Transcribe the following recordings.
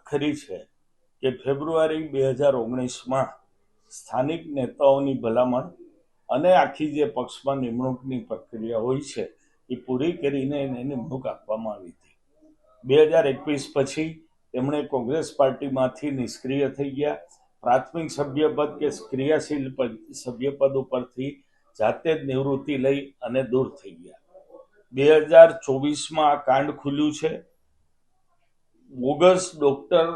ખરી છે કે ફેબ્રુઆરી 2019માં સ્થાનિક નેતાઓની ભલામણ અને આખી જે પક્ષમાં નિમણૂકની પ્રક્રિયા હોય છે એ પૂરી કરીને એને નિમણૂક આપવામાં આવી હતી. 2021 પછી તેમણે કોંગ્રેસ પાર્ટીમાંથી નિષ્ક્રિય થઈ ગયા. પ્રાથમિક સભ્યપદ કે ક્રિયાશીલ સભ્યપદ ઉપરથી જાતે જ નિવૃત્તિ લઈ અને દૂર થઈ ગયા. 2024માં આ કાંડ ખુલ્યું છે. બોગસ ડોક્ટર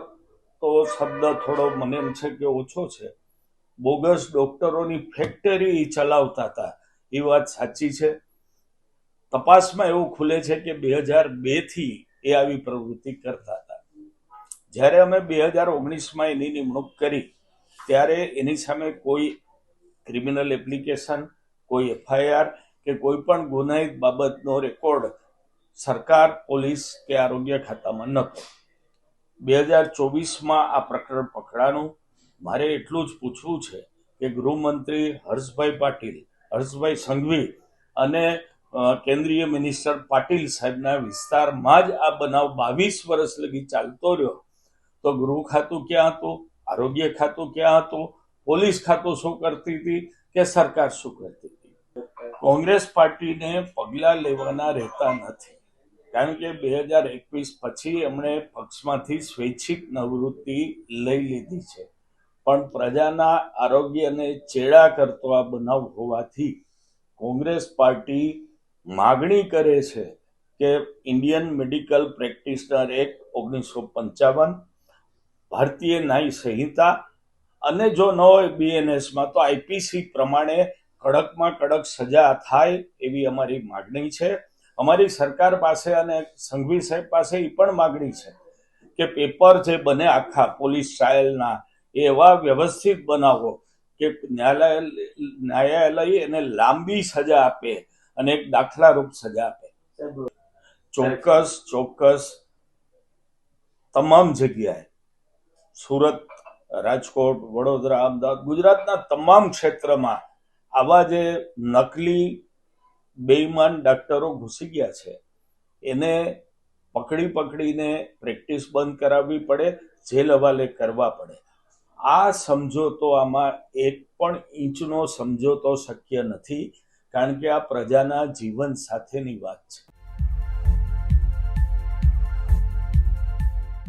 તો શબ્દ થોડો મને એમ છે કે ઓછો છે. બોગસ ડોક્ટરોની ફેક્ટરી ચલાવતા હતા એ વાત સાચી છે. તપાસમાં એવું ખુલે છે કે 2002થી એ આવી પ્રવૃત્તિ કરતા હતા. જ્યારે અમે 2019માં એની નિમણૂક કરી ત્યારે એની સામે કોઈ ક્રિમિનલ એપ્લિકેશન, કોઈ FIR કે કોઈ પણ ગુનાહિત બાબતનો રેકોર્ડ સરકાર, પોલીસ કે આરોગ્ય ખાતામાં નહોતો. 2024માં આ પ્રકરણ પકડાનું. મારે એટલું જ પૂછવું છે કે ગૃહમંત્રી હર્ષભાઈ સંઘવી અને કેન્દ્રીય મિનિસ્ટર પાટીલ સાહેબના વિસ્તારમાં જ આ બનાવ 22 વર્ષ લગી ચાલતો રહ્યો તો ગૃહ ખાતું ક્યાં હતું, આરોગ્ય ખાતું ક્યાં હતું, પોલીસ ખાતું શું કરતી હતી કે સરકાર શું કરતી હતી? કોંગ્રેસ પાર્ટીને પગલાં લેવાના રહેતા નથી, કારણ કે 2021 પછી એમણે પક્ષમાંથી સ્વૈચ્છિક નિવૃત્તિ લઈ લીધી છે. પણ પ્રજાના આરોગ્યને ચેડા કરતો આ બનાવ હોવાથી કોંગ્રેસ પાર્ટી માગણી કરે છે કે ઇન્ડિયન મેડિકલ પ્રેક્ટિશનર એક્ટ 1955, ભારતીય ન્યાય સંહિતા અને જો ન હોય BNSમાં તો IPC પ્રમાણે કડકમાં કડક સજા થાય એવી અમારી માગણી છે. અમારી સરકાર પાસે અને સંઘવી સાહેબ પાસે એ પણ માગણી છે કે પેપર જે બને આખા પોલીસ ટ્રાયલના એવા વ્યવસ્થિત બનાવો કે ન્યાયાલય એને લાંબી સજા આપે અને એક દાખલારૂપ સજા આપે. ચોક્કસ તમામ જગ્યાએ સુરત, રાજકોટ, વડોદરા, અમદાવાદ, ગુજરાતના તમામ ક્ષેત્રમાં આવા જે નકલી બેઈમાન ડોક્ટરો ઘૂસી ગયા છે એને પકડીને પ્રેક્ટિસ બંધ કરાવવી પડે, જેલ હવાલે કરવા પડે. આ સમજોતો, આમાં એક પણ ઇંચનો સમજોતો શક્ય નથી, કારણ કે આ પ્રજાના જીવન સાથેની વાત છે.